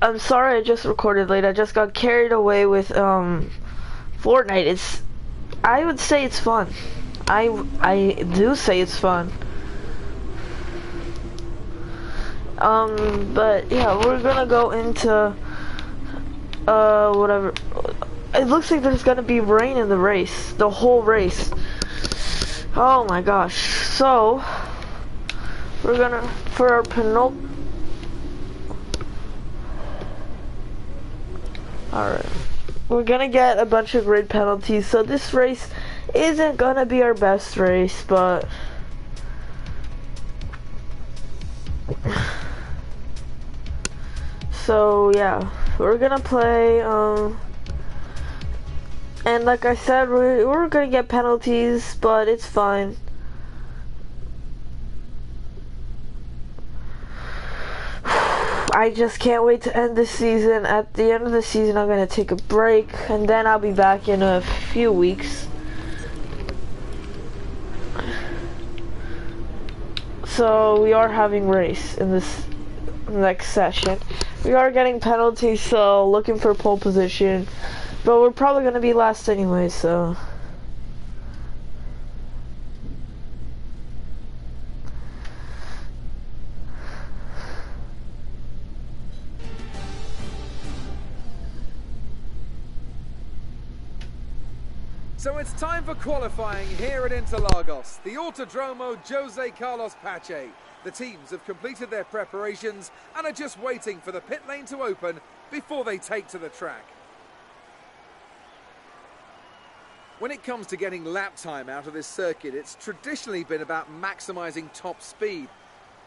I'm sorry I just recorded late. I just got carried away with Fortnite. I would say it's fun. I do say it's fun. But yeah, we're gonna go into whatever. It looks like there's gonna be rain in the race, the whole race. Oh my gosh. So we're gonna, for our alright. We're gonna get a bunch of grid penalties, so this race isn't gonna be our best race, but so yeah, we're gonna play, and like I said, we're gonna get penalties, but it's fine. I just can't wait to end this season. At the end of the season, I'm gonna take a break, and then I'll be back in a few weeks. So we are having race in this next session. We are getting penalties, so looking for pole position, but we're probably gonna be last anyway, so. So it's time for qualifying here at Interlagos, the Autodromo Jose Carlos Pache. The teams have completed their preparations and are just waiting for the pit lane to open before they take to the track. When it comes to getting lap time out of this circuit, it's traditionally been about maximising top speed.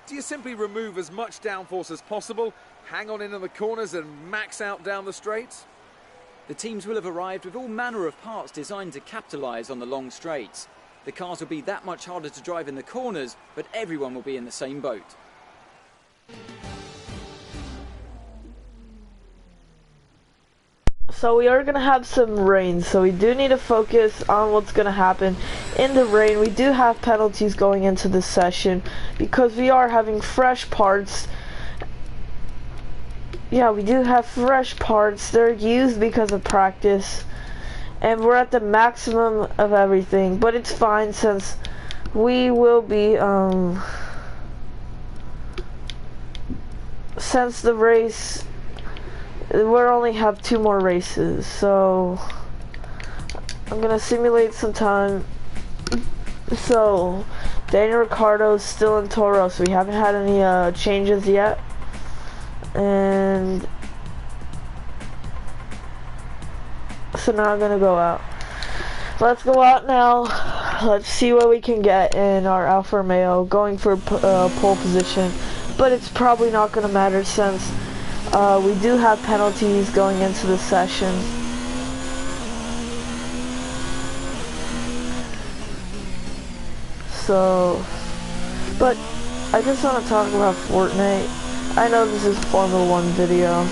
Do you simply remove as much downforce as possible, hang on into the corners and max out down the straights? The teams will have arrived with all manner of parts designed to capitalise on the long straights. The cars will be that much harder to drive in the corners, but everyone will be in the same boat. So we are going to have some rain, so we do need to focus on what's going to happen in the rain. We do have penalties going into this session because we are having fresh parts. Yeah, we do have fresh parts. They're used because of practice. And we're at the maximum of everything. But it's fine since we will be, since the race, we'll only have 2 more races. So, I'm going to simulate some time. So, Daniel Ricciardo's still in Toro, so we haven't had any changes yet. And so now I'm gonna go out. Let's go out now. Let's see what we can get in our Alfa Romeo, going for pole position, but it's probably not gonna matter since we do have penalties going into the session. So, but I just want to talk about Fortnite. I know this is a Formula 1 video,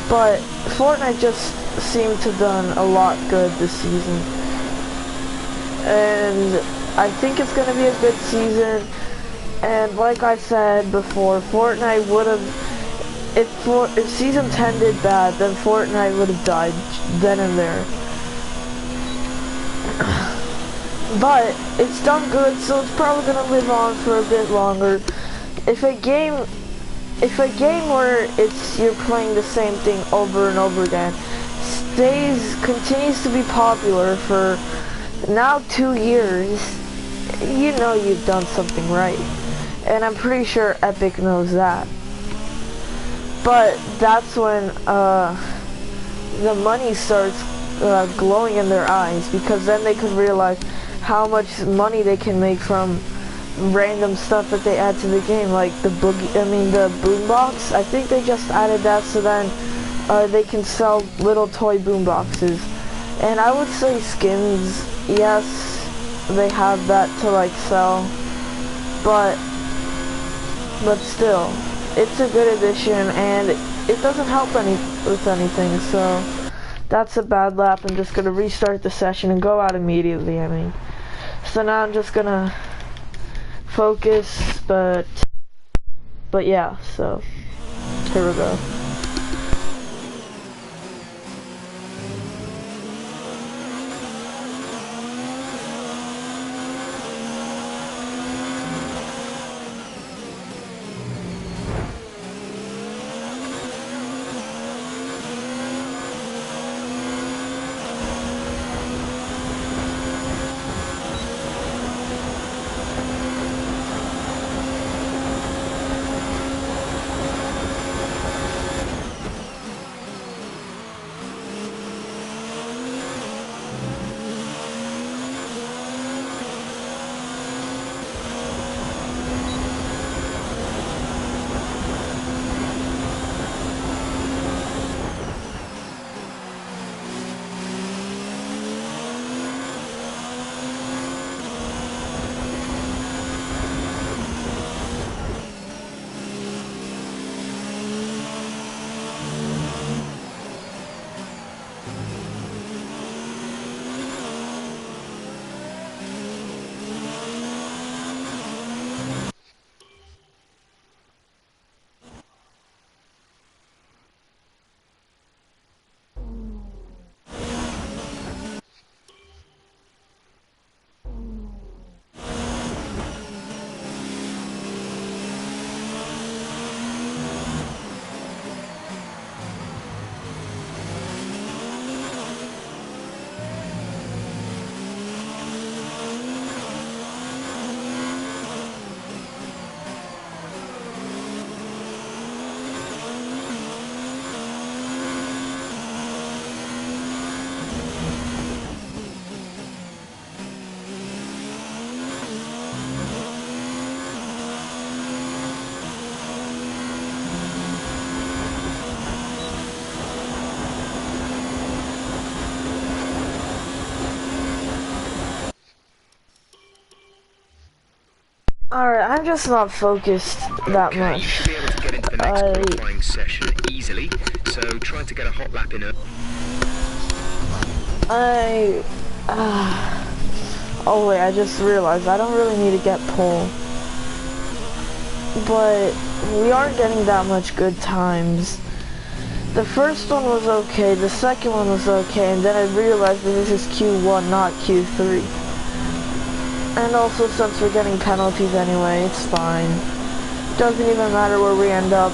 but Fortnite just seemed to have done a lot good this season. And I think it's going to be a good season. And like I said before, Fortnite would have, if Season 10 did bad, then Fortnite would have died then and there. But it's done good, so it's probably going to live on for a bit longer. If a game where you're playing the same thing over and over again continues to be popular for now 2 years, you know you've done something right. And I'm pretty sure Epic knows that. But that's when the money starts glowing in their eyes, because then they could realize how much money they can make from random stuff that they add to the game, like the boombox. I think they just added that so then they can sell little toy boomboxes. And I would say skins, yes, they have that to like sell, but still, it's a good addition and it doesn't help with anything. So that's a bad lap. I'm just gonna restart the session and go out immediately. So now I'm just gonna focus, but yeah, so Here we go. Alright, I'm just not focused that Okay, much. you should be able to get into the next qualifying session easily, so try to get a hot lap in a... Oh wait, I just realized I don't really need to get pole. But we aren't getting that much good times. The first one was okay, the second one was okay, and then I realized that this is Q1, not Q3. And also, since we're getting penalties anyway, it's fine. Doesn't even matter where we end up.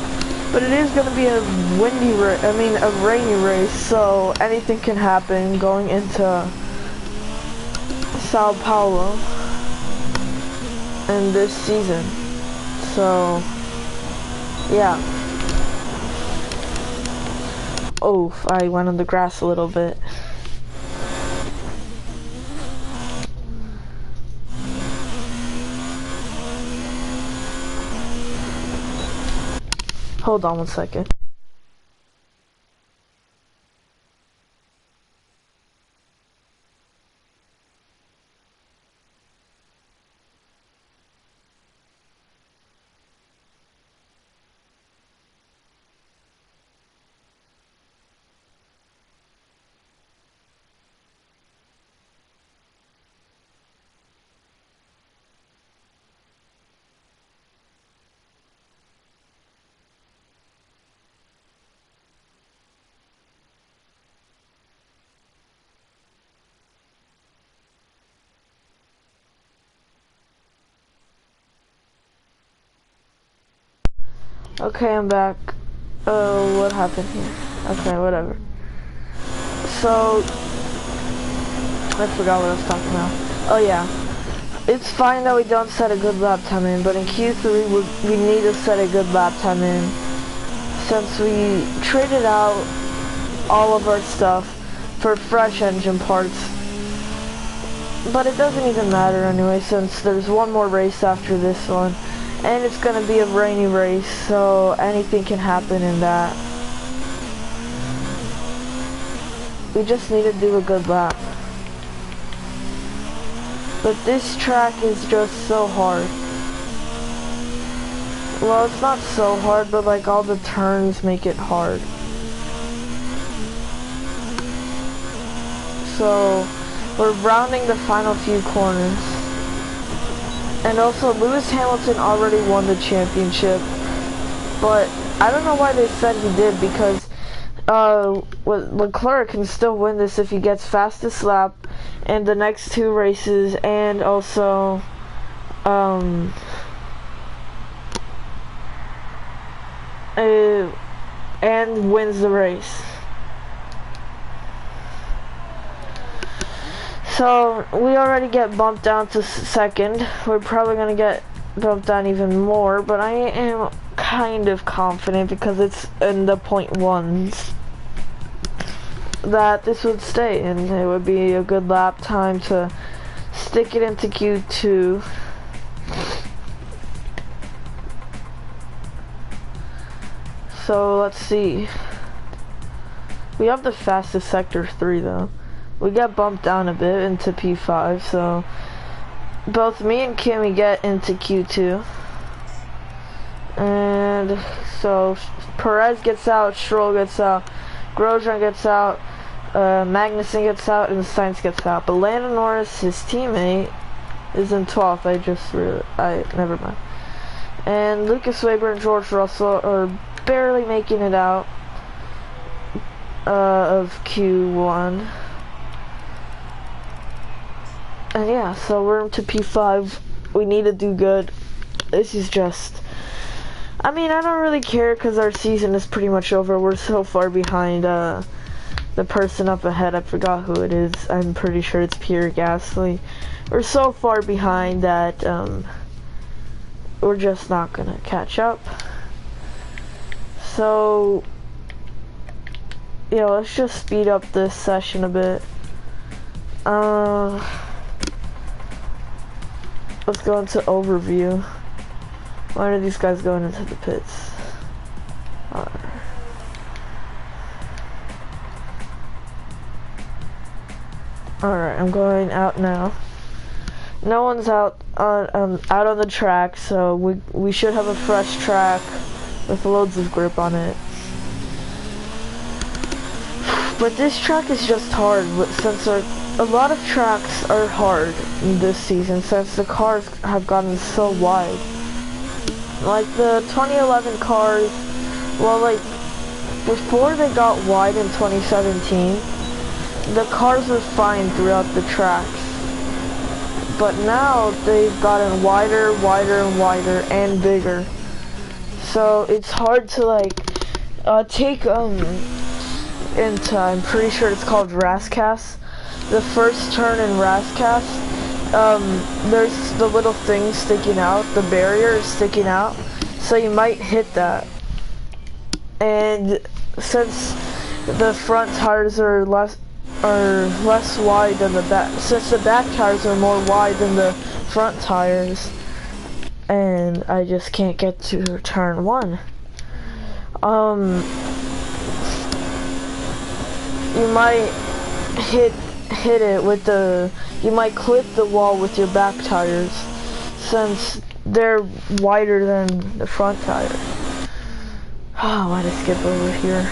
But it is going to be a a rainy race, so anything can happen going into Sao Paulo in this season. So, yeah. Oh, I went on the grass a little bit. Hold on one second. Okay, I'm back. Oh, what happened here? Okay, whatever. So, I forgot what I was talking about. Oh yeah, it's fine that we don't set a good lap time in, but in Q3 we need to set a good lap time in, since we traded out all of our stuff for fresh engine parts. But it doesn't even matter anyway, since there's one more race after this one. And it's gonna be a rainy race, so anything can happen in that. We just need to do a good lap. But this track is just so hard. Well, it's not so hard, but like all the turns make it hard. So, we're rounding the final few corners. And also, Lewis Hamilton already won the championship, but I don't know why they said he did, because Leclerc can still win this if he gets fastest lap in the next 2 races, and also and wins the race. So we already get bumped down to second. We're probably gonna get bumped down even more, but I am kind of confident, because it's in the .1s, that this would stay, and it would be a good lap time to stick it into Q2. So let's see. We have the fastest sector 3 though. We got bumped down a bit into P5, so both me and Kimmy get into Q2. And so Perez gets out, Stroll gets out, Grosjean gets out, Magnussen gets out, and Sainz gets out. But Lando Norris, his teammate, is in 12th. Never mind. And Lucas Weber and George Russell are barely making it out of Q1. And yeah, so we're into P5. We need to do good. This is just, I mean, I don't really care, because our season is pretty much over. We're so far behind the person up ahead. I forgot who it is. I'm pretty sure it's Pierre Gasly. We're so far behind that we're just not gonna catch up. So yeah, let's just speed up this session a bit. Let's go into overview. Why are these guys going into the pits? Alright, I'm going out now. No one's out on the track, so we should have a fresh track with loads of grip on it. But this track is just hard, since a lot of tracks are hard in this season, since the cars have gotten so wide. Like the 2011 cars, well, like before they got wide in 2017, the cars were fine throughout the tracks. But now they've gotten wider, wider, and wider, and bigger. So it's hard to like take into, I'm pretty sure it's called Rascas. The first turn in Rascas, there's the little thing sticking out, the barrier is sticking out, so you might hit that. And since the front tires are less wide than the back, since the back tires are more wide than the front tires, and I just can't get to turn 1. You might hit it with you might clip the wall with your back tires, since they're wider than the front tire. Oh, why did I skip over here?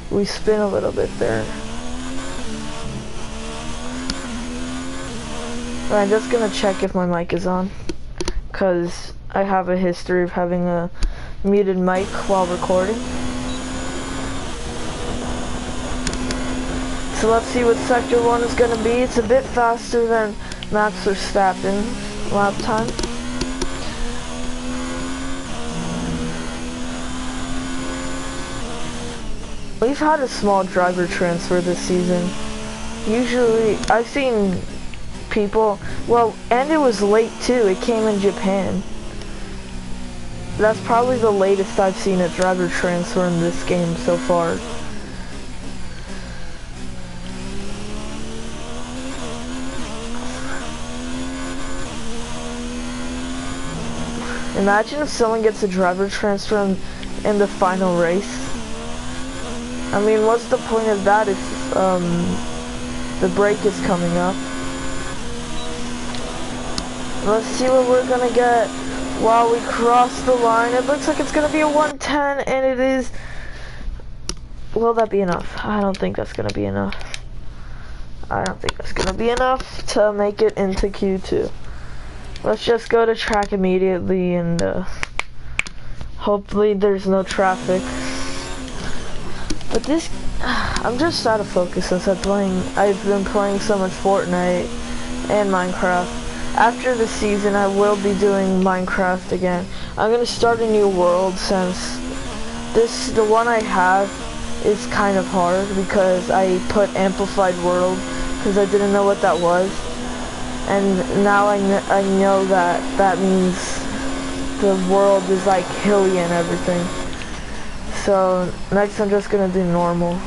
We spin a little bit there. I'm just gonna check if my mic is on, because I have a history of having a muted mic while recording. So let's see what Sector 1 is going to be. It's a bit faster than Max Verstappen lap time. We've had a small driver transfer this season. Usually, I've seen people, well, and it was late too. It came in Japan. That's probably the latest I've seen a driver transfer in this game so far. Imagine if someone gets a driver transfer in the final race. I mean, what's the point of that if the break is coming up? Let's see what we're gonna get while we cross the line. It looks like it's gonna be a 110, and it is. Will that be enough? I don't think that's gonna be enough. I don't think that's gonna be enough to make it into Q2. Let's just go to track immediately and hopefully there's no traffic. But this, I'm just out of focus since I've been playing so much Fortnite and Minecraft. After the season, I will be doing Minecraft again. I'm gonna start a new world since the one I have is kind of hard because I put Amplified World because I didn't know what that was. And now I know that means the world is like hilly and everything. So next I'm just gonna do normal.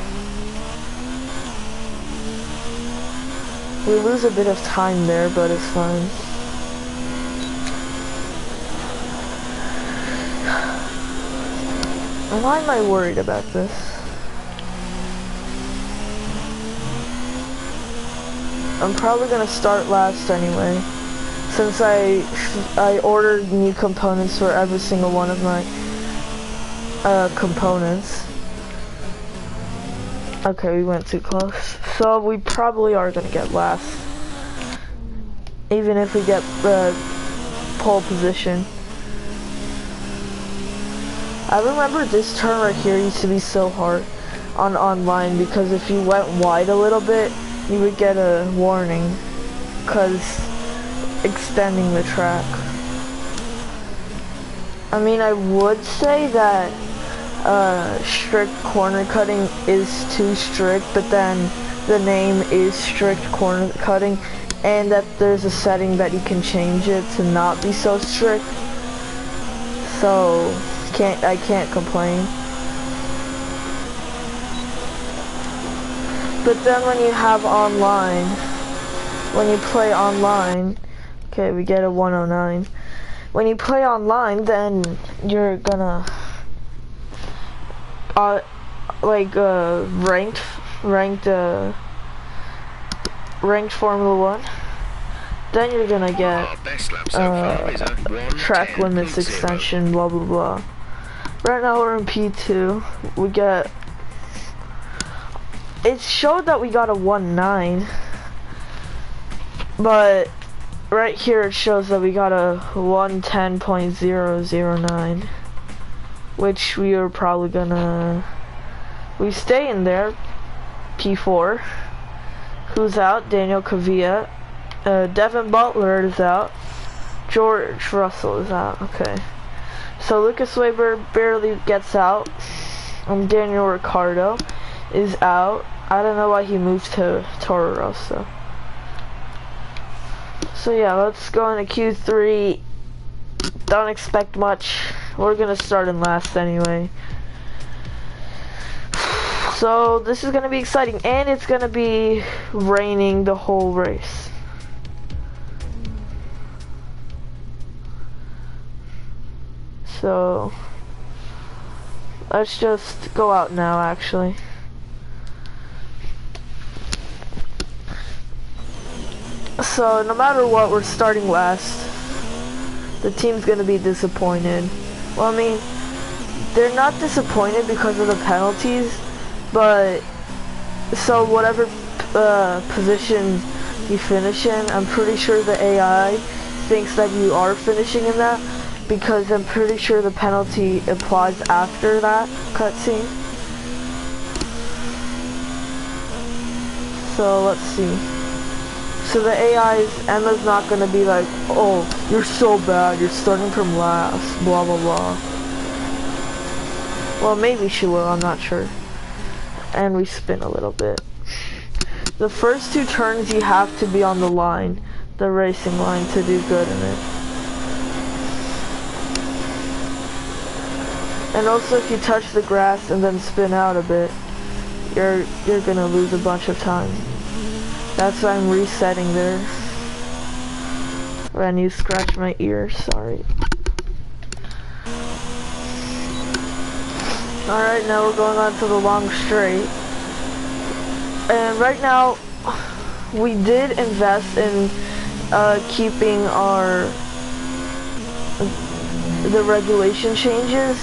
We lose a bit of time there, but it's fine. Why am I worried about this? I'm probably gonna start last anyway, since I ordered new components for every single one of my components. Okay, we went too close. So we probably are gonna get last. Even if we get pole position. I remember this turn right here used to be so hard on online because if you went wide a little bit, you would get a warning because extending the track. I mean, I would say that strict corner cutting is too strict, but then the name is strict corner cutting, and that there's a setting that you can change it to not be so strict. So I can't complain. But then when you have online, when you play online, okay, we get a 109. When you play online, then you're gonna ranked Formula 1. Then you're gonna get track limits extension, blah blah blah. Right now we're in P2. We get. It showed that we got a 1.9, but right here it shows that we got a 110.009, which we are probably gonna. We stay in there. P4. Who's out? Daniel Kvyat. Devin Butler is out. George Russell is out. Okay. So Lucas Weber barely gets out. And Daniel Ricciardo is out. I don't know why he moved to Toro Rosso. So yeah, let's go into Q3. Don't expect much. We're gonna start in last anyway. So this is gonna be exciting, and it's gonna be raining the whole race. So let's just go out now, actually. So no matter what, we're starting last. The team's gonna be disappointed. Well, I mean, they're not disappointed because of the penalties, but so whatever position you finish in, I'm pretty sure the AI thinks that you are finishing in that, because I'm pretty sure the penalty applies after that cutscene. So let's see. So the Emma's not gonna be like, oh, you're so bad, you're starting from last, blah blah blah. Well, maybe she will, I'm not sure. And we spin a little bit. The first two turns you have to be on the line, the racing line, to do good in it. And also if you touch the grass and then spin out a bit, you're gonna lose a bunch of time. That's why I'm resetting there. When you scratch my ear, sorry. Alright, now we're going on to the long straight. And right now, we did invest in keeping the regulation changes.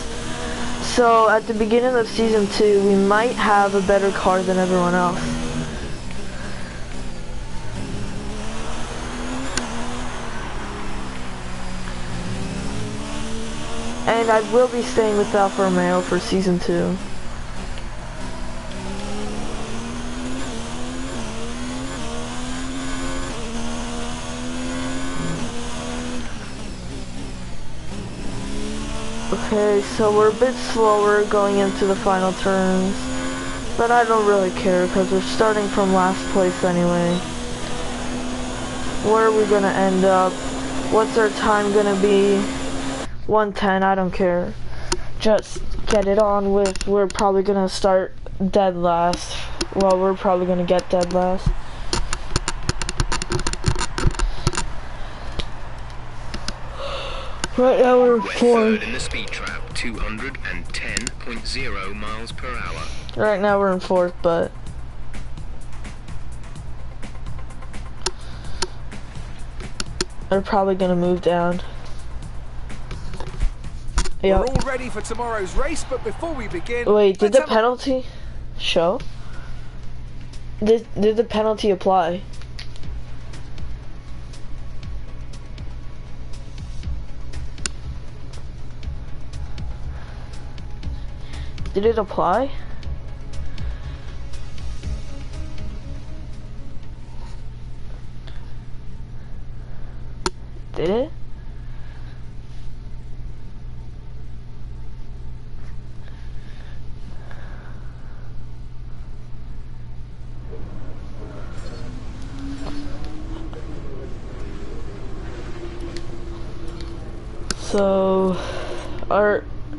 So at the beginning of season 2, we might have a better car than everyone else. and I will be staying with Alfa Romeo for season 2. Okay, so we're a bit slower going into the final turns, but I don't really care because we're starting from last place anyway. Where are we gonna end up? What's our time gonna be? 1:10, I don't care. Just get it on with. We're probably gonna start dead last. Well, we're probably gonna get dead last. Right now we're third in the speed trap, 210.0 miles per hour. Right now we're in 4th, but they're probably gonna move down. Yep. We're all ready for tomorrow's race, but before we begin... Wait, did the penalty show? Did the penalty apply? Did it apply? Did it?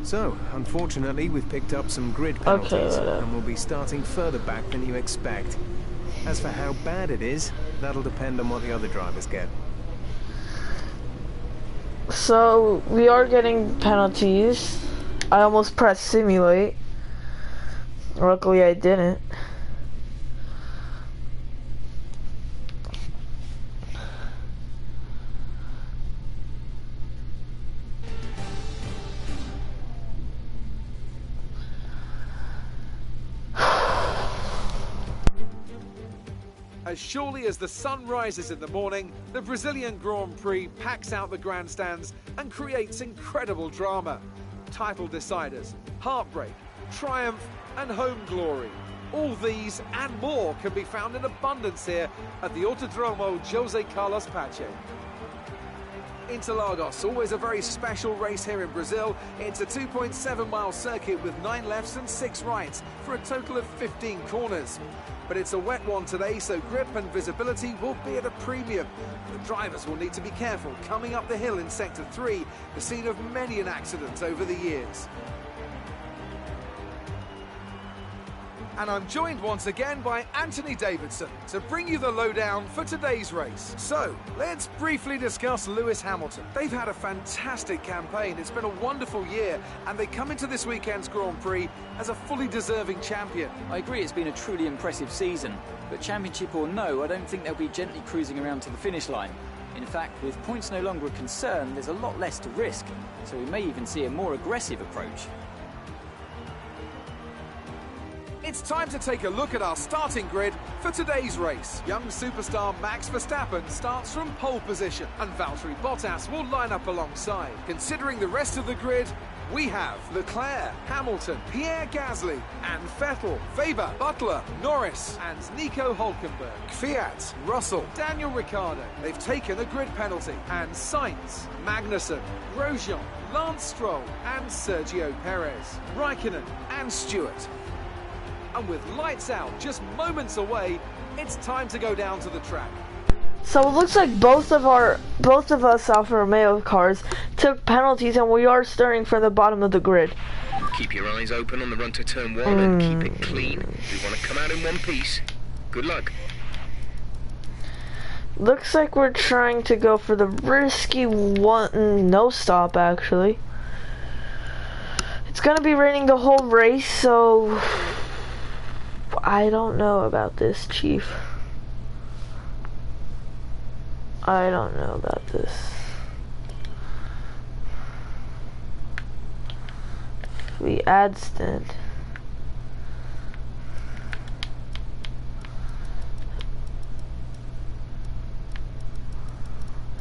So, unfortunately, we've picked up some grid penalties, and we'll be starting further back than you expect. As for how bad it is, that'll depend on what the other drivers get. So, we are getting penalties. I almost pressed simulate. Luckily, I didn't. As surely as the sun rises in the morning, the Brazilian Grand Prix packs out the grandstands and creates incredible drama. Title deciders, heartbreak, triumph and home glory. All these and more can be found in abundance here at the Autodromo Jose Carlos Pache. Interlagos, always a very special race here in Brazil. It's a 2.7-mile circuit with 9 lefts and 6 rights for a total of 15 corners. But it's a wet one today, so grip and visibility will be at a premium. The drivers will need to be careful coming up the hill in Sector 3, the scene of many an accident over the years. And I'm joined once again by Anthony Davidson to bring you the lowdown for today's race. So, let's briefly discuss Lewis Hamilton. They've had a fantastic campaign, it's been a wonderful year, and they come into this weekend's Grand Prix as a fully deserving champion. I agree it's been a truly impressive season, but championship or no, I don't think they'll be gently cruising around to the finish line. In fact, with points no longer a concern, there's a lot less to risk, so we may even see a more aggressive approach. It's time to take a look at our starting grid for today's race. Young superstar Max Verstappen starts from pole position, and Valtteri Bottas will line up alongside. Considering the rest of the grid, we have Leclerc, Hamilton, Pierre Gasly, and Vettel, Weber, Butler, Norris, and Nico Hülkenberg. Kvyat, Russell, Daniel Ricciardo. They've taken a grid penalty. And Sainz, Magnussen, Grosjean, Lance Stroll, and Sergio Perez. Raikkonen and Stewart. And with lights out just moments away, it's time to go down to the track. So it looks like both of us Alfa Romeo cars took penalties, and we are starting from the bottom of the grid. Keep your eyes open on the run to turn 1 and keep it clean. We want to come out in one piece. Good luck. Looks like we're trying to go for the risky one, no stop actually. It's gonna be raining the whole race, so I don't know about this, Chief. I don't know about this. We add stint.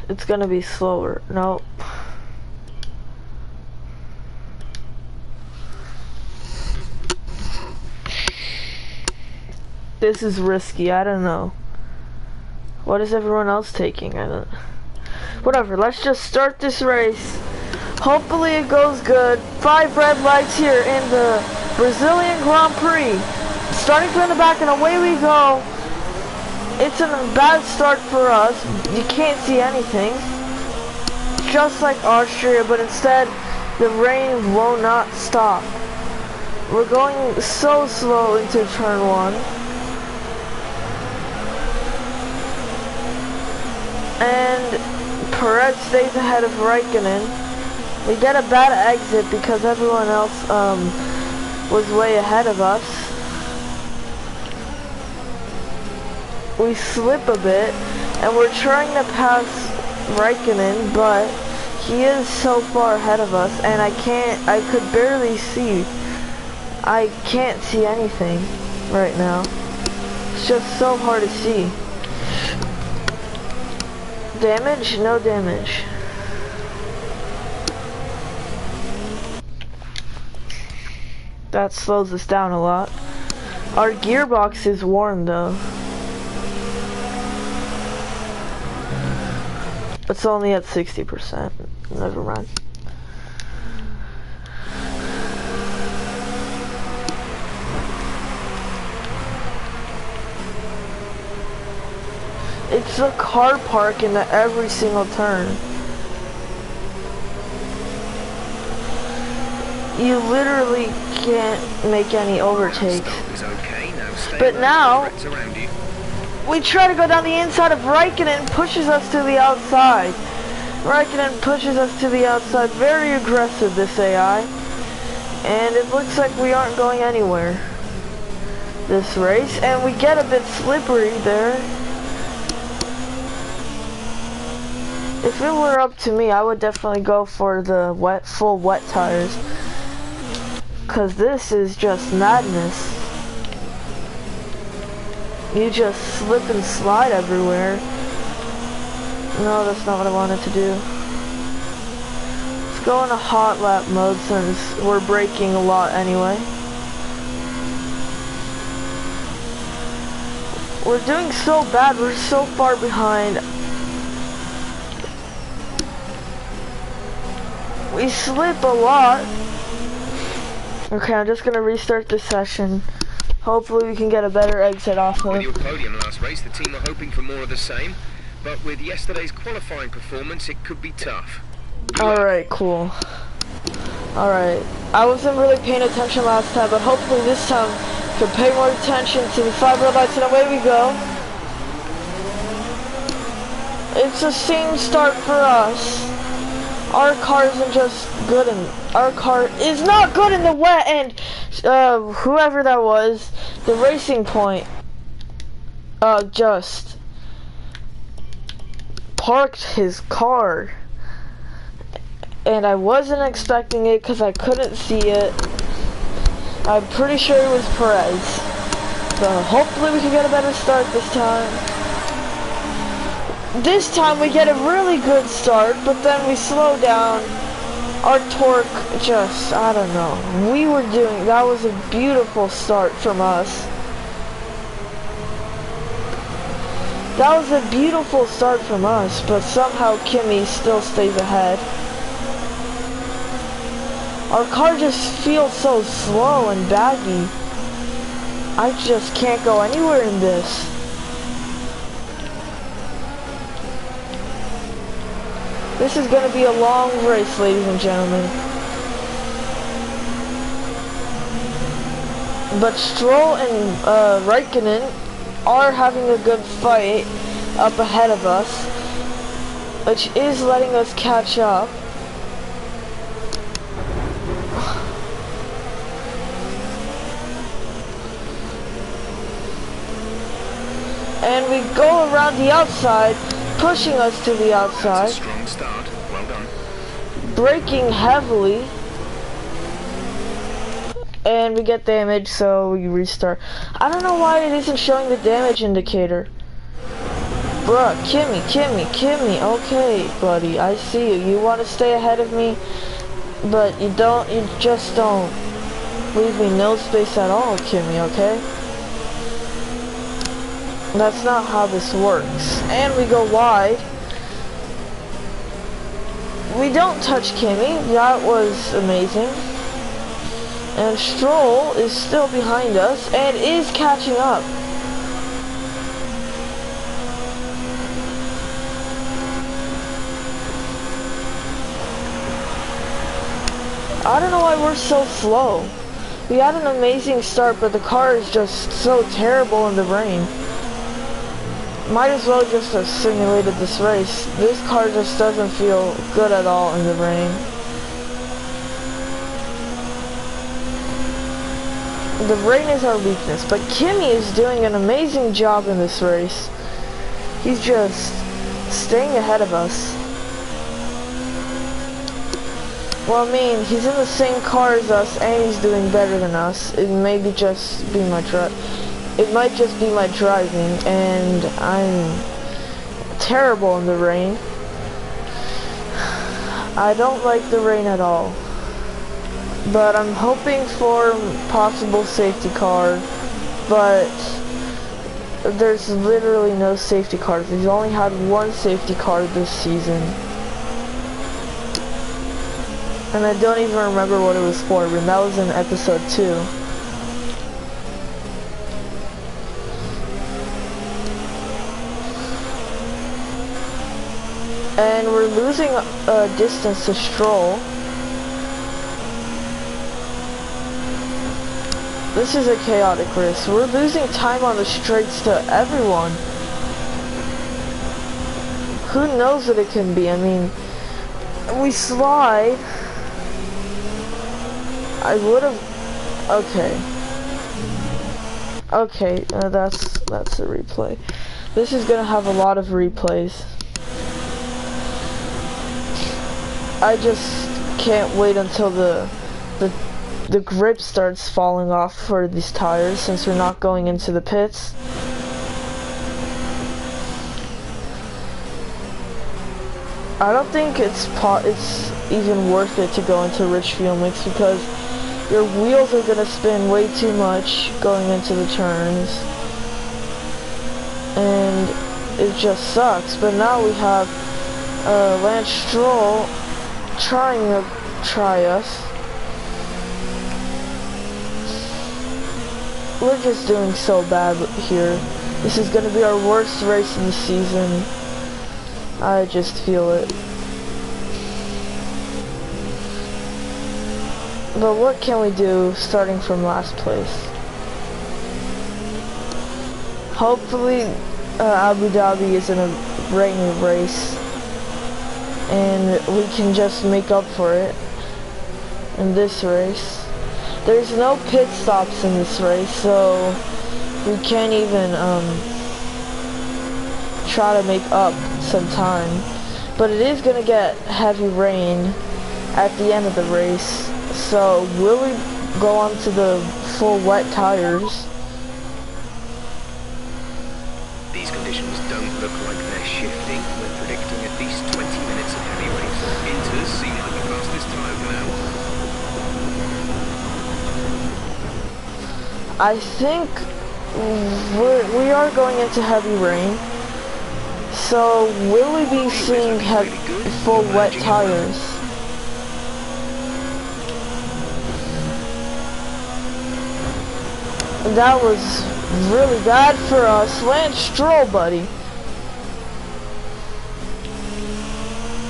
It's gonna be slower. Nope. this is risky. I don't know. What is everyone else taking? I don't. Whatever. Let's just start this race. Hopefully it goes good. 5 red lights here in the Brazilian Grand Prix. Starting from the back and away we go. It's a bad start for us. You can't see anything. Just like Austria, but instead the rain will not stop. We're going so slow into turn 1. And Perez stays ahead of Raikkonen. We get a bad exit because everyone else was way ahead of us. We slip a bit and we're trying to pass Raikkonen, but he is so far ahead of us and I could barely see. I can't see anything right now. It's just so hard to see. Damage? No damage. That slows us down a lot. Our gearbox is warm though. It's only at 60%. Never mind. It's a car park into every single turn. You literally can't make any overtakes. But now, we try to go down the inside of Raikkonen, pushes us to the outside. Raikkonen pushes us to the outside. Very aggressive, this AI. And it looks like we aren't going anywhere this race. And we get a bit slippery there. If it were up to me, I would definitely go for the full wet tires. Cause this is just madness. You just slip and slide everywhere. No, that's not what I wanted to do. Let's go into hot lap mode since we're braking a lot anyway. We're doing so bad, we're so far behind. We slip a lot. Okay, I'm just gonna restart this session. Hopefully we can get a better exit off of. With your podium last race, the team are hoping for more of the same, but with yesterday's qualifying performance, it could be tough. Alright, cool. Alright, I wasn't really paying attention last time, but hopefully this time I can pay more attention to the 5 red lights and away we go. It's the same start for us. Our car isn't just good our car is not good in the wet, and whoever that was, the Racing Point, just parked his car, and I wasn't expecting it because I couldn't see it. I'm pretty sure it was Perez, so hopefully we can get a better start this time. This time we get a really good start, but then we slow down. Our torque just, I don't know. That was a beautiful start from us. That was a beautiful start from us, but somehow Kimi still stays ahead. Our car just feels so slow and baggy. I just can't go anywhere in this. This is going to be a long race, ladies and gentlemen. But Stroll and Raikkonen are having a good fight up ahead of us, which is letting us catch up. And we go around the outside, pushing us to the outside. That's a strong start. Well done. Braking heavily. And we get damage, so we restart. I don't know why it isn't showing the damage indicator. Bruh, Kimi. Okay, buddy, I see you. You want to stay ahead of me, but you just don't leave me no space at all, Kimi, okay? That's not how this works. And we go wide. We don't touch Kimi. That was amazing. And Stroll is still behind us and is catching up. I don't know why we're so slow. We had an amazing start, but the car is just so terrible in the rain. Might as well just have simulated this race. This car just doesn't feel good at all in the rain. The rain is our weakness, but Kimi is doing an amazing job in this race. He's just staying ahead of us. Well, I mean, he's in the same car as us, and he's doing better than us. It may just be my driving, and I'm terrible in the rain. I don't like the rain at all. But I'm hoping for possible safety car, but there's literally no safety cars. He's only had one safety car this season. And I don't even remember what it was for, but that was in episode 2. And we're losing distance to Stroll. This is a chaotic race. We're losing time on the straights to everyone. Who knows what it can be? I mean, we slide. I would have. Okay, that's a replay. This is gonna have a lot of replays. I just can't wait until the grip starts falling off for these tires, since we're not going into the pits. I don't think it's even worth it to go into rich fuel mix, because your wheels are gonna spin way too much going into the turns, and it just sucks. But now we have Lance Stroll trying to try us. We're just doing so bad here. This is gonna be our worst race of the season. I just feel it. But what can we do starting from last place? Hopefully Abu Dhabi isn't a rainy race, and we can just make up for it in this race. There's no pit stops in this race, so we can't even try to make up some time. But it is gonna get heavy rain at the end of the race, so will we go on to the full wet tires? These conditions don't look like they're shifting. We're predicting at least 20 minutes of heavy rain. Inters seem like the fastest time for now. I think we are going into heavy rain. So will we be seeing full wet tires? That was really bad for us. Lance Stroll, buddy.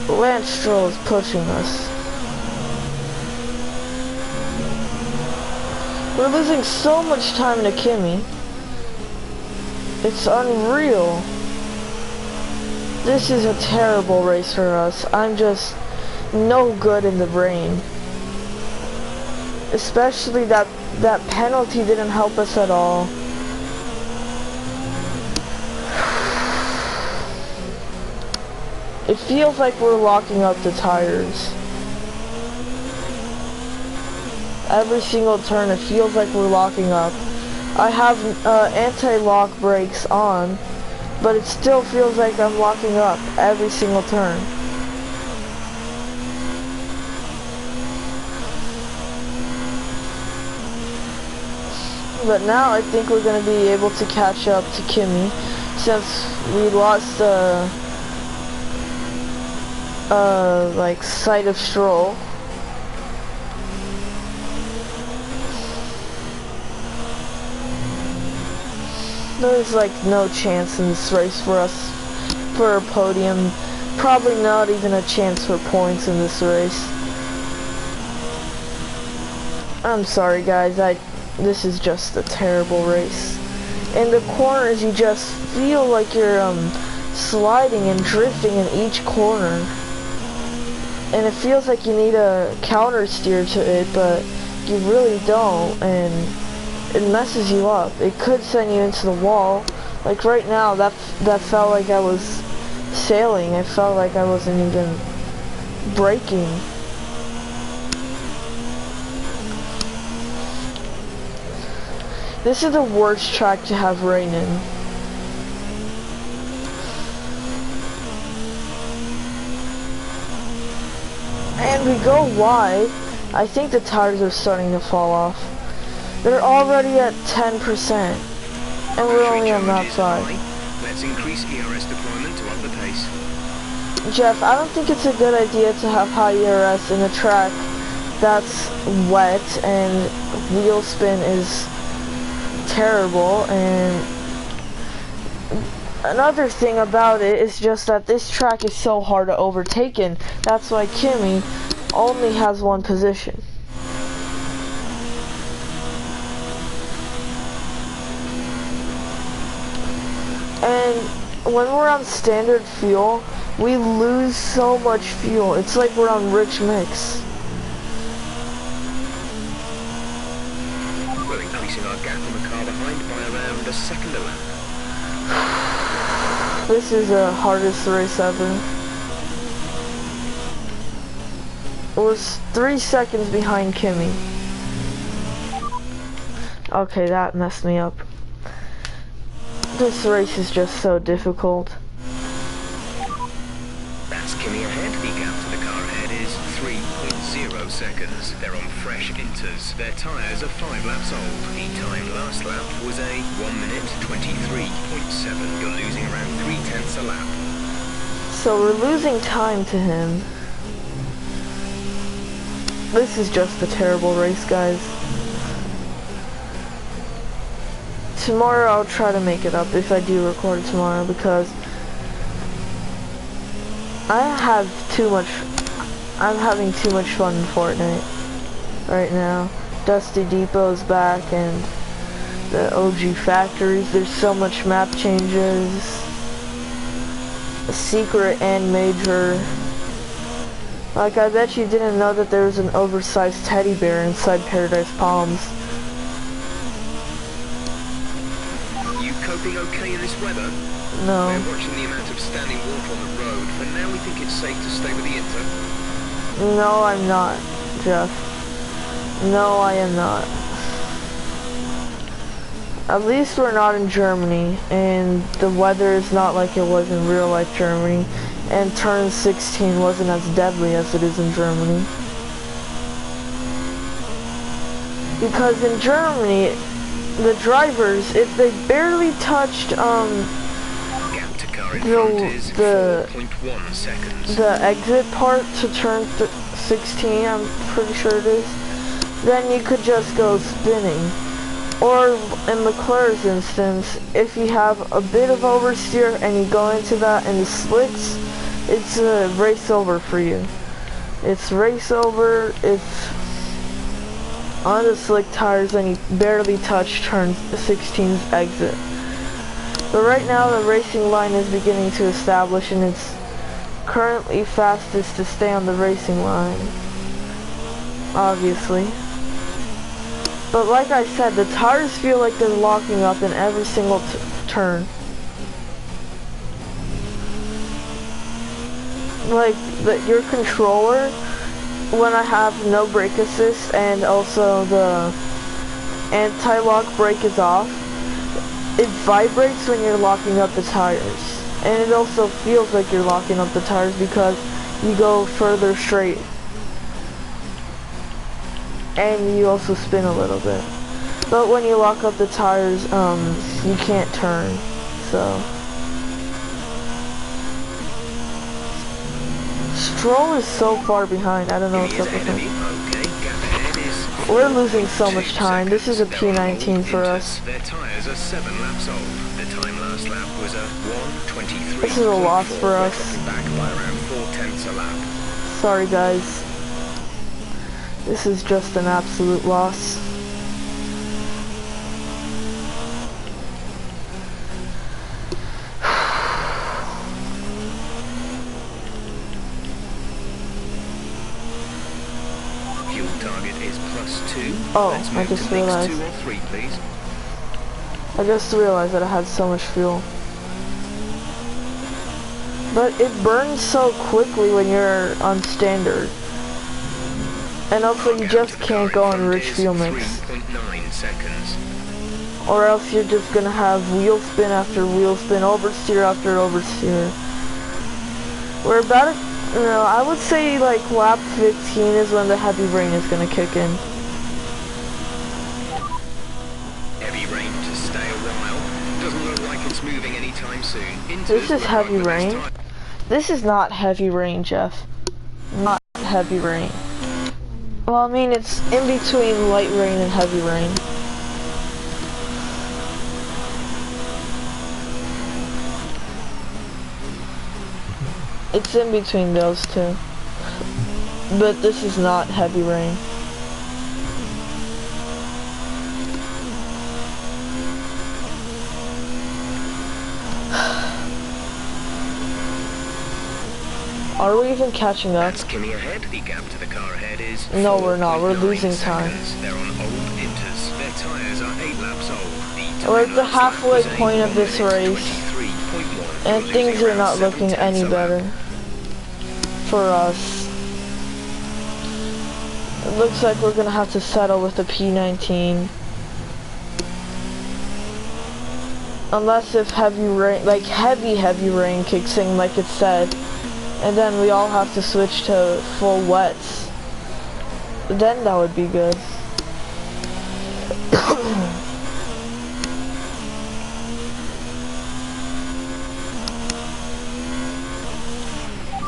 Lance Stroll is pushing us. We're losing so much time to Kimi. It's unreal. This is a terrible race for us. I'm just no good in the rain. Especially that penalty didn't help us at all. It feels like we're locking up the tires. Every single turn it feels like we're locking up. I have anti-lock brakes on, but it still feels like I'm locking up every single turn. But now I think we're going to be able to catch up to Kimi, since we lost like sight of Stroll. There's like no chance in this race for us for a podium. Probably not even a chance for points in this race. I'm sorry guys, this is just a terrible race. In the corners you just feel like you're sliding and drifting in each corner. And it feels like you need a counter steer to it, but you really don't, and it messes you up. It could send you into the wall. Like right now, that felt like I was sailing. It felt like I wasn't even braking. This is the worst track to have rain in. And we go wide. I think the tires are starting to fall off. They're already at 10%, and we're only on lap 5. Let's increase ERS deployment to up the pace. Jeff, I don't think it's a good idea to have high ERS in a track that's wet and wheel spin is terrible. And another thing about it is just that this track is so hard to overtake in. That's why Kimi only has one position. And when we're on standard fuel, we lose so much fuel. It's like we're on rich mix. We're increasing our gap on the car behind by around a second a lap. This is the hardest race ever. We're 3 seconds behind Kimi. Okay, that messed me up. This race is just so difficult. That's Kimi ahead. The gap to the car ahead is 3.0 seconds. They're on fresh inters. Their tyres are 5 laps old. The time last lap was a 1 minute 23.7. You're losing around 3/10 a lap. So we're losing time to him. This is just a terrible race, guys. Tomorrow I'll try to make it up if I do record tomorrow, because I'm having too much fun in Fortnite right now. Dusty Depot's back and the OG factories. There's so much map changes, secret and major. Like, I bet you didn't know that there was an oversized teddy bear inside Paradise Palms. You coping okay in this weather? No. We're watching the amount of standing water on the road. For now, we think it's safe to stay with the Inter. No, I'm not, Jeff. No, I am not. At least we're not in Germany, and the weather is not like it was in real life Germany, and turn 16 wasn't as deadly as it is in Germany. Because in Germany, the drivers, if they barely touched Gap to car in front is 4.1 seconds. the exit part to turn 16, I'm pretty sure it is, then you could just go spinning. Or in Leclerc's instance, if you have a bit of oversteer and you go into that in the slicks, it's a race over for you. It's race over if on the slick tires and you barely touch turn 16's exit. But right now the racing line is beginning to establish, and it's currently fastest to stay on the racing line, obviously. But like I said, the tires feel like they're locking up in every single turn. Like, your controller, when I have no brake assist and also the anti-lock brake is off, it vibrates when you're locking up the tires. And it also feels like you're locking up the tires because you go further straight. And you also spin a little bit. But when you lock up the tires, you can't turn, so. Stroll is so far behind, I don't know what's up with him. We're losing so much time. This is a P19 for us. Their tires are 7 laps old. The time last lap was a 1:23. This is a loss for us. Back by around 4/10 a lap. Sorry guys. This is just an absolute loss. Fuel target is +2. Oh, Let's I move just to mix realized. 2 or 3, please. I just realized that I had so much fuel. But it burns so quickly when you're on standard. And also you just can't go on rich fuel mix. 3.9 seconds. Or else you're just gonna have wheel spin after wheel spin, oversteer after oversteer. We're about to, you know, I would say like lap 15 is when the heavy rain is gonna kick in. Heavy rain to stay a while. Doesn't look like it's moving anytime soon. This is heavy rain. This is not heavy rain, Jeff. Not heavy rain. Well, I mean, it's in between light rain and heavy rain. It's in between those two. But this is not heavy rain. Are we even catching up? That's Kimi ahead. The gap to the car ahead is No, we're not. We're 4.9 losing time. seconds. They're on old Inters. Their tyres are 8 laps old. The We're at time the last lap halfway was a point of this 1 minute race. 23.1. And You're things losing are around not looking 7/10 any a lap. better for us. It looks like we're gonna have to settle with the P19. Unless if heavy rain, like heavy rain kicks in like it said. And then we all have to switch to full wets. Then that would be good.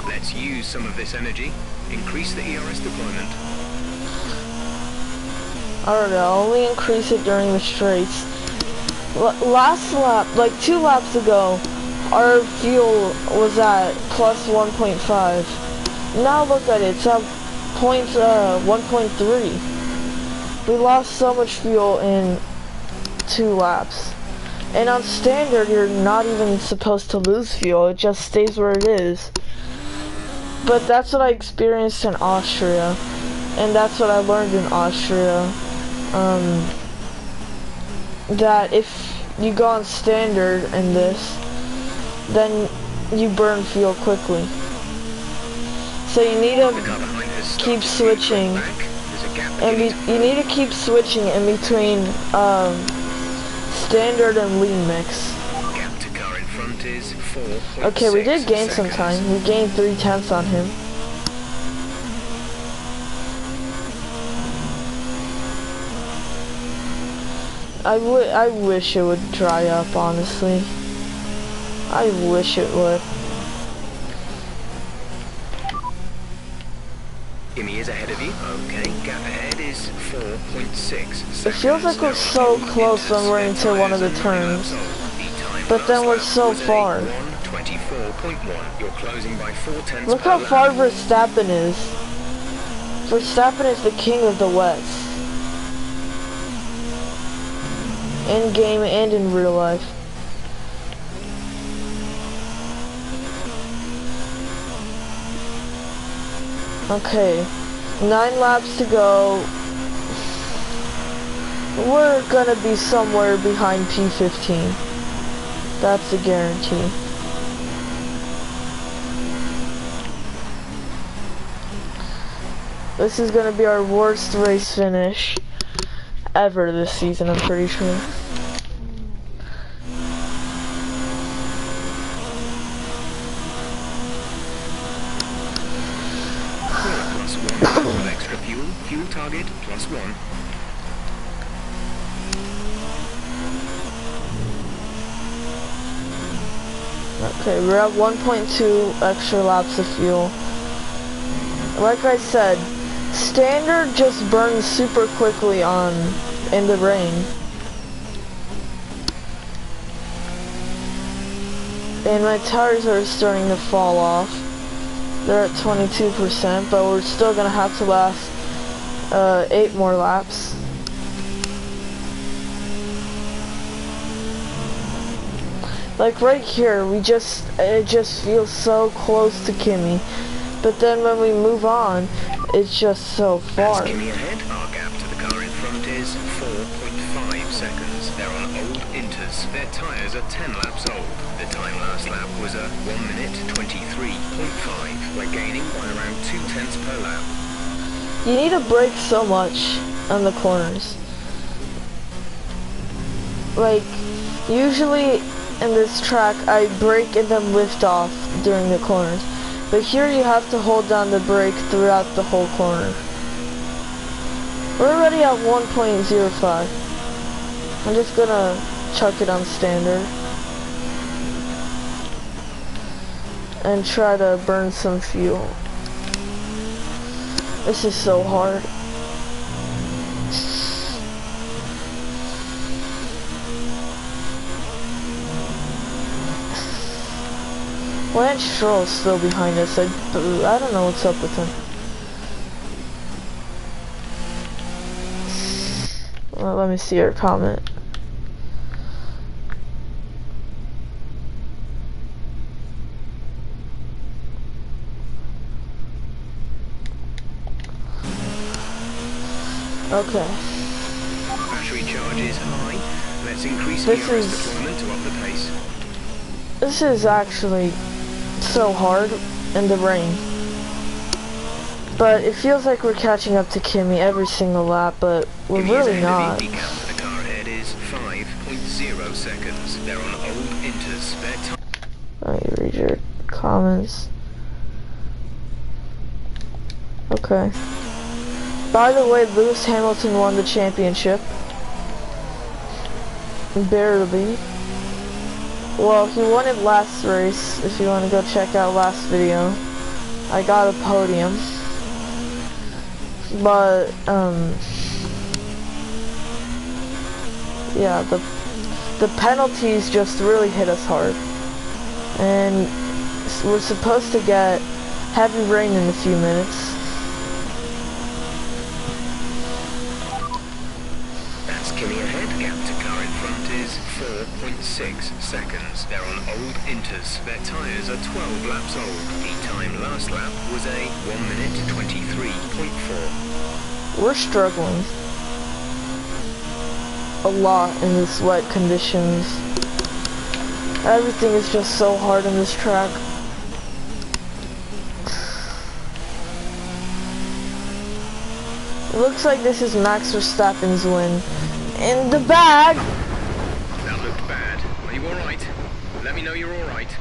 Let's use some of this energy. Increase the ERS deployment. I don't know, only increase it during the straights. Last lap, like 2 laps ago, our fuel was at plus 1.5. Now look at it, it's at 1.3. We lost so much fuel in 2 laps. And on standard, you're not even supposed to lose fuel, it just stays where it is. But that's what I experienced in Austria. And that's what I learned in Austria. That if you go on standard in this, then you burn fuel quickly. So you need to keep switching, and you need to keep switching in between standard and lean mix. Gap to car in front is 4.6 Okay, we did gain some seconds. time. We gained 3/10 on him. I wish it would dry up, honestly. I wish it would. Kimi is ahead of you. Okay, gap ahead is 4.6 seconds. It feels like we're so close when we're into one of the turns. But then we're so far. 1:24.1. You're closing by 4/10. Look how far Verstappen is. Verstappen is the king of the wets. In game and in real life. Okay, 9 laps to go. We're gonna be somewhere behind P15. That's a guarantee. This is gonna be our worst race finish ever this season, I'm pretty sure. +1 with extra fuel. Fuel target +1. Okay, we're at 1.2 extra laps of fuel. Like I said, standard just burns super quickly in the rain. And my tires are starting to fall off. They're at 22%, but we're still gonna have to last 8 more laps. Like right here, it just feels so close to Kimi. But then when we move on, it's just so far. That's Kimi ahead. Our gap to the car in front is 4.5 seconds. They're on old Inters. Their tyres are 10 laps old. The time last lap was a 1 minute 23.5. We're gaining by around 0.2 per lap. You need to brake so much on the corners. Like, usually in this track, I brake and then lift off during the corners. But here you have to hold down the brake throughout the whole corner. We're already at 1.05. I'm just gonna chuck it on standard. And try to burn some fuel. This is so hard. Lance Stroll's still behind us. I don't know what's up with him. Well, let me see your comment. Okay. Battery charge is high. Let's increase ERS deployment to up the pace. This is actually so hard in the rain. But it feels like we're catching up to Kimi every single lap, but we're really not. The gap to the car ahead is 5.0 seconds. They're on old Inters. Their time. Let me read your comments. Okay. By the way, Lewis Hamilton won the championship. Barely. Well, he won it last race, if you want to go check out last video. I got a podium. But, yeah, the penalties just really hit us hard. And we're supposed to get heavy rain in a few minutes. That's Kimi ahead. Gap to car in front is 4.6 seconds. They're on old Inters. Their tyres are 12 laps old. The time last lap was a 1 minute 23.4. We're struggling a lot in this wet conditions. Everything is just so hard in this track. It looks like this is Max Verstappen's win. In the bag! That looked bad. Are you alright? Let me know you're alright.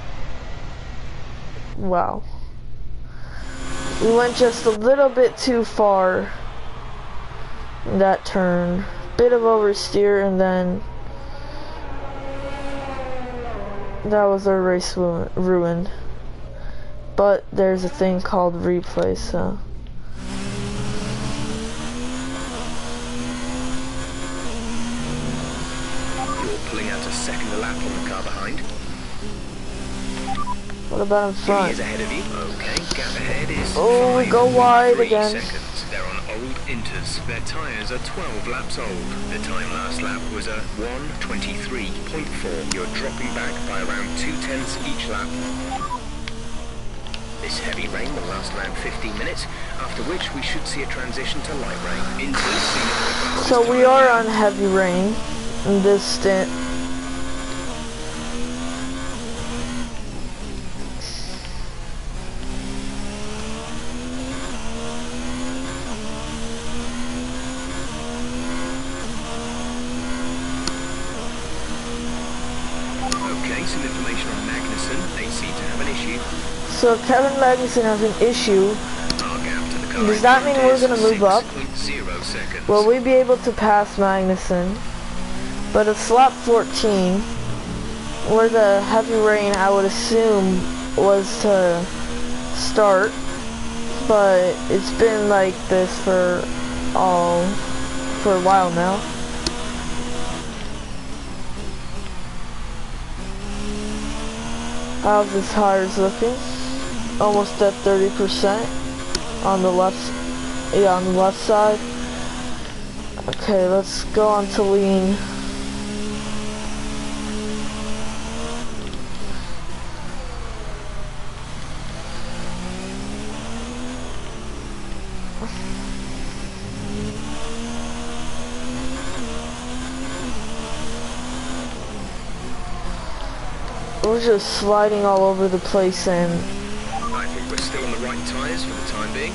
Wow. We went just a little bit too far in that turn. Bit of oversteer, and then that was our race ruined. But there's a thing called replay, so. You're pulling out a second a lap on the car behind. What about in front? He is ahead of you. Okay, gap ahead is Oh, go wide again. seconds. They're on old Inters. Their tyres are 12 laps old. The time last lap was a 1:23.4. You're dropping back by around 0.2 each lap. This heavy rain will last around 15 minutes, after which we should see a transition to light rain. Inters. So we are on heavy rain in this stint. Some information on Magnussen. They seem to have an issue. So Kevin Magnussen has an issue. Our gap to the car Does that mean we're going to move up? 6.0 seconds. Will we be able to pass Magnussen? But it's lap 14. where the heavy rain, I would assume, was to start, but it's been like this for a while now. How's the tires looking? Almost at 30% on the left, yeah, on the left side. Okay, let's go on to lean. We're just sliding all over the place, and I think we're still on the right tyres for the time being.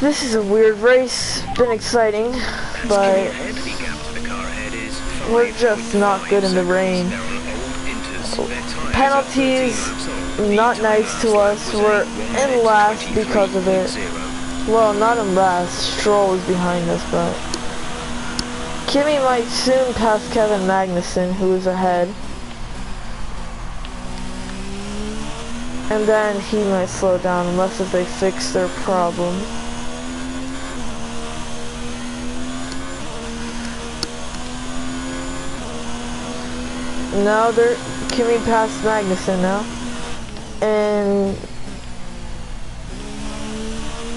this is a weird race. Been exciting, but we're just not good in the rain. Penalties, not nice to us. We're in last because of it. Well, not in last. Stroll is behind us, but Kimi might soon pass Kevin Magnussen, who is ahead. And then he might slow down unless if they fix their problem. Now Kimi passed Magnussen now. And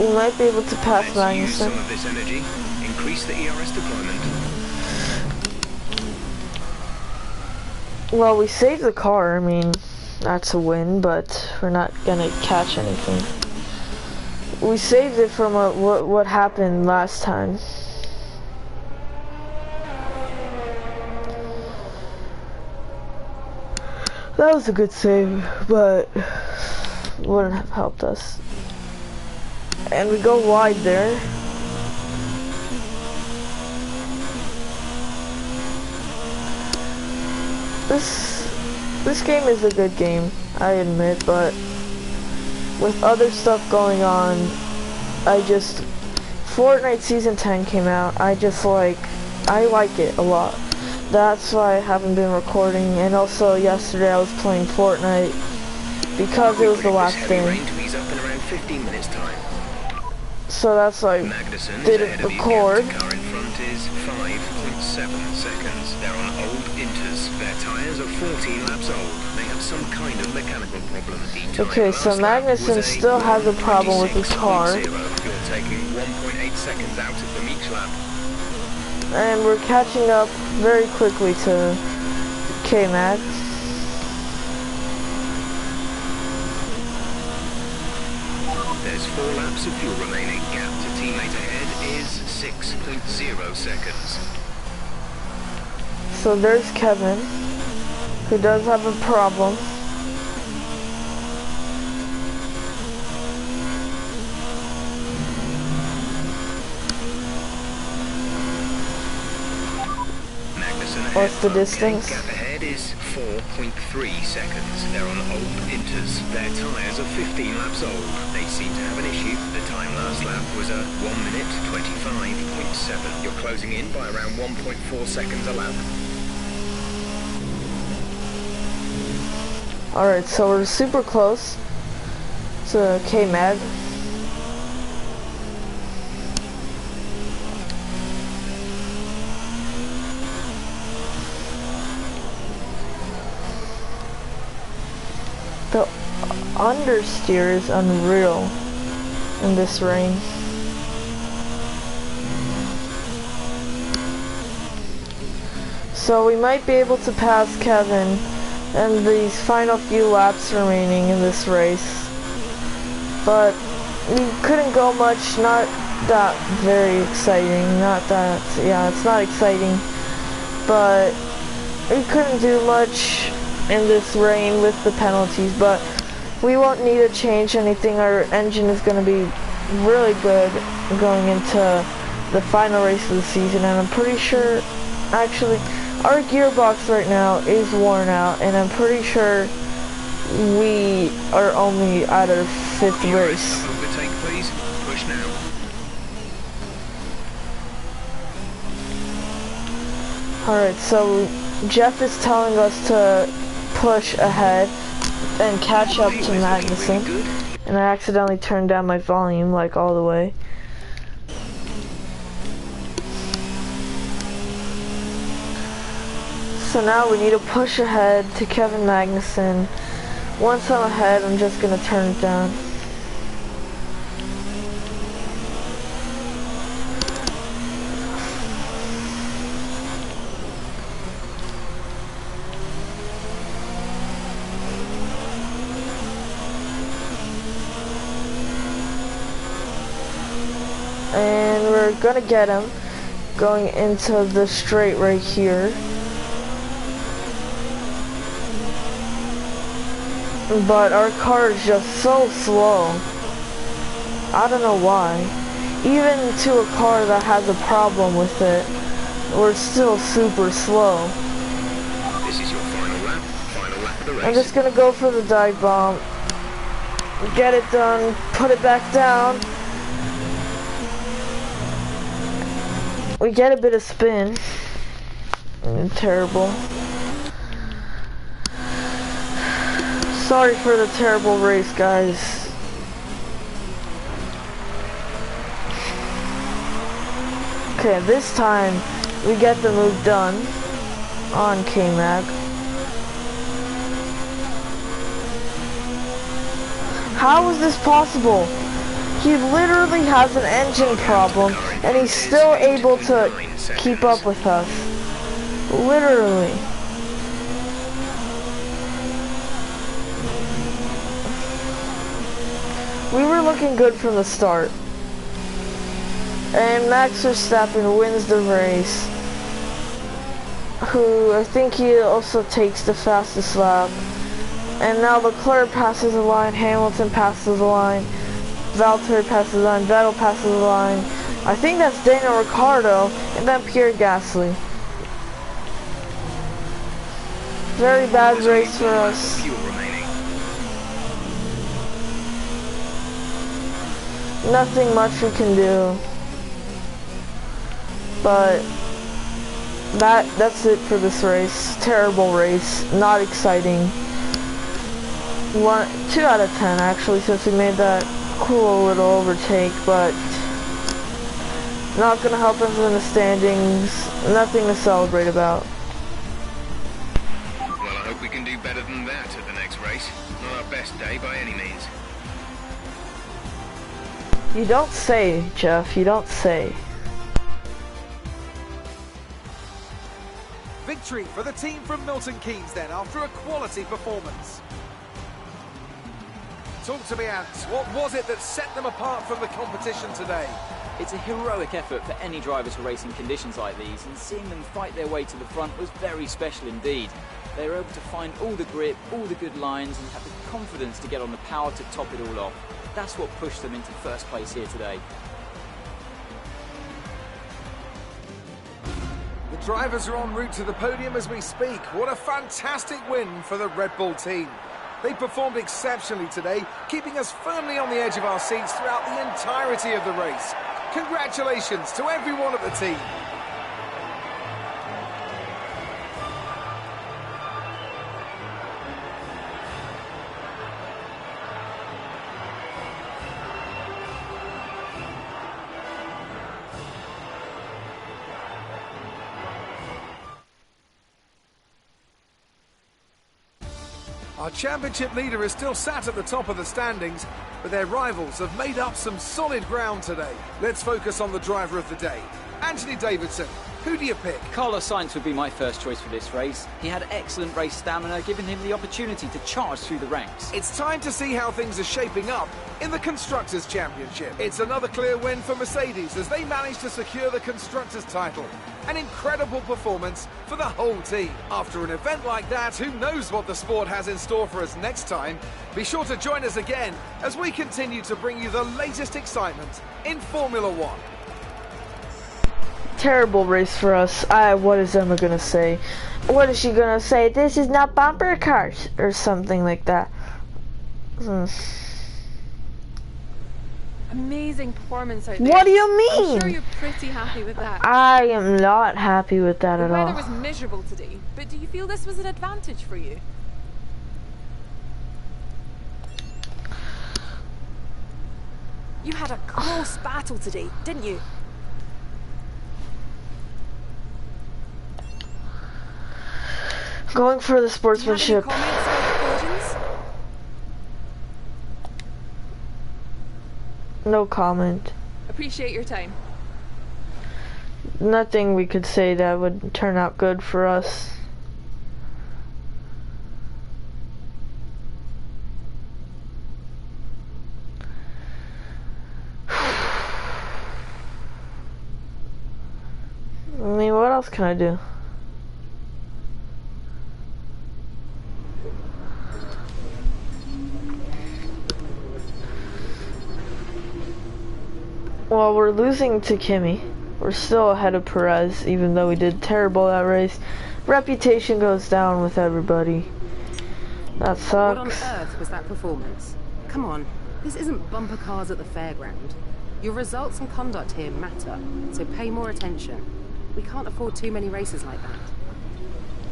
we might be able to pass Magnussen. Use some of this energy. Increase the ERS deployment. Well, we saved the car. I mean, that's a win, but we're not gonna catch anything. We saved it from what happened last time. That was a good save, but wouldn't have helped us. And we go wide there. This game is a good game, I admit, but with other stuff going on, Fortnite Season 10 came out, I like it a lot. That's why I haven't been recording, and also yesterday I was playing Fortnite because it was the last thing. So that's why I didn't record. Car in front is 5.7 seconds. They're on old Inters. Their tyres are 14 laps old. They have some kind of mechanical problem. Okay, so Magnussen still has a problem with his car. You're taking 1.8 seconds out of them each lap. And we're catching up very quickly to K-Mag. There's 4 laps of fuel remaining. Gap to teammate ahead is 6.0 seconds. So there's Kevin, who does have a problem. What's the distance? Gap ahead is 4.3 seconds. They're on old Inters. Their tyres are 15 laps old. They seem to have an issue. The time last lap was a 1 minute 25.7. You're closing in by around 1.4 seconds a lap. Alright, so we're super close to K-Mag. The understeer is unreal in this rain. So we might be able to pass Kevin in these final few laps remaining in this race. But we couldn't go much, not that very exciting, it's not exciting. But we couldn't do much in this rain with the penalties, but we won't need to change anything. Our engine is going to be really good going into the final race of the season, and I'm pretty sure, actually, our gearbox right now is worn out, and I'm pretty sure we are only at our 5th race. Overtake, please. Push now. Alright, so Jeff is telling us to push ahead and catch up to Magnussen. And I accidentally turned down my volume like all the way. So now we need to push ahead to Kevin Magnussen. Once I'm ahead, I'm just gonna turn it down. And we're gonna get him going into the straight right here. But our car is just so slow. I don't know why. Even to a car that has a problem with it, we're still super slow. This is your final lap of the race. I'm just gonna go for the dive bomb. Get it done, put it back down. We get a bit of spin. Terrible. Sorry for the terrible race, guys. Okay, this time we get the move done on K-Mag. How is this possible? He literally has an engine problem and he's still able to keep up with us. Literally. We were looking good from the start. And Max Verstappen wins the race. Who, I think he also takes the fastest lap. And now Leclerc passes the line, Hamilton passes the line, Valtteri passes the line, Vettel passes the line. I think that's Daniel Ricciardo, and then Pierre Gasly. Very bad race for us. Nothing much we can do. But that's it for this race. Terrible race, not exciting. 2 out of 10 actually, since we made that cool little overtake, but not gonna help us in the standings. Nothing to celebrate about. Well, I hope we can do better than that at the next race. Not our best day by any means. You don't say, Jeff, you don't say. Victory for the team from Milton Keynes then, after a quality performance. Talk to me, Ants. What was it that set them apart from the competition today? It's a heroic effort for any driver to race in conditions like these, and seeing them fight their way to the front was very special indeed. They were able to find all the grip, all the good lines, and have the confidence to get on the power to top it all off. That's what pushed them into first place here today. The drivers are en route to the podium as we speak. What a fantastic win for the Red Bull team. They performed exceptionally today, keeping us firmly on the edge of our seats throughout the entirety of the race. Congratulations to everyone at the team. Our championship leader is still sat at the top of the standings, but their rivals have made up some solid ground today. Let's focus on the driver of the day. Anthony Davidson, who do you pick? Carlos Sainz would be my first choice for this race. He had excellent race stamina, giving him the opportunity to charge through the ranks. It's time to see how things are shaping up in the Constructors' Championship. It's another clear win for Mercedes as they managed to secure the Constructors' title. An incredible performance for the whole team. After an event like that, who knows what the sport has in store for us next time? Be sure to join us again as we continue to bring you the latest excitement in Formula One. Terrible race for us. What is Emma gonna say? What is she gonna say? This is not bumper cars or something like that. Amazing performance out there. What do you mean? I'm sure you're pretty happy with that. I am not happy with that at all. The weather was miserable today, but do you feel this was an advantage for you? You had a close battle today, didn't you? Going for the Do you have sportsmanship. any comments about the collisions? No comment. Appreciate your time. Nothing we could say that would turn out good for us. I mean, what else can I do? Well, we're losing to Kimi. We're still ahead of Perez, even though we did terrible that race. Reputation goes down with everybody. That sucks. What on earth was that performance? Come on, this isn't bumper cars at the fairground. Your results and conduct here matter, so pay more attention. We can't afford too many races like that.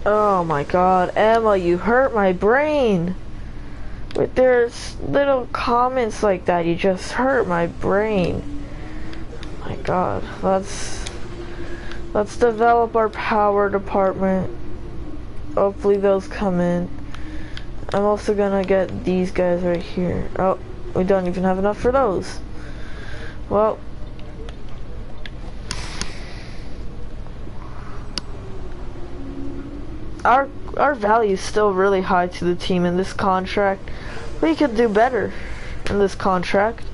Oh my god, Emma, you hurt my brain. With there's little comments like that, you just hurt my brain. Oh my god, let's develop our power department. Hopefully those come in. I'm also gonna get these guys right here. Oh, we don't even have enough for those. Well, our value is still really high to the team in this contract. We could do better in this contract.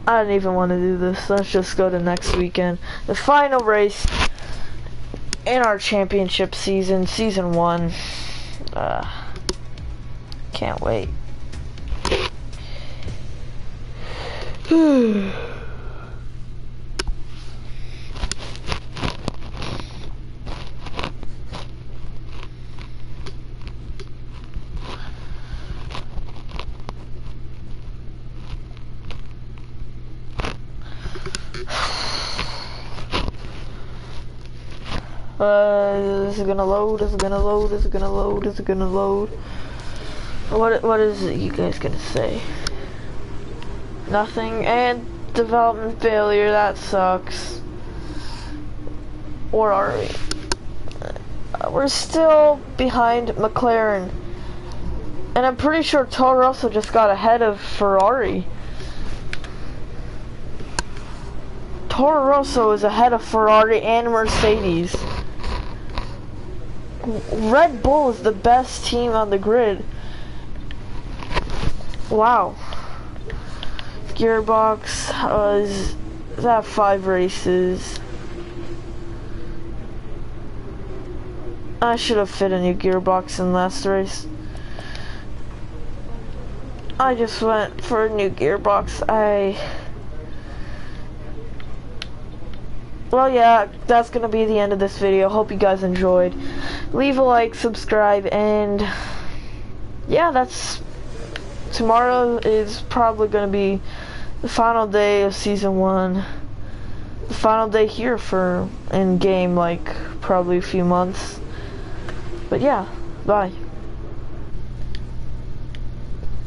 I don't even want to do this. Let's just go to next weekend. The final race in our championship season, season 1. Can't wait. Is it gonna load? Is it gonna load? Is it gonna load? Is it gonna load? What is it you guys gonna say? Nothing. And development failure, that sucks. Or are we? We're still behind McLaren. And I'm pretty sure Toro Rosso just got ahead of Ferrari. Toro Rosso is ahead of Ferrari and Mercedes. Red Bull is the best team on the grid. Wow. Gearbox is that 5 races. I should have fit a new gearbox in last race. I just went for a new gearbox. Well, yeah, that's gonna be the end of this video. Hope you guys enjoyed. Leave a like, subscribe, and yeah, tomorrow is probably gonna be the final day of season 1. The final day here for in game, like probably a few months. But yeah, bye.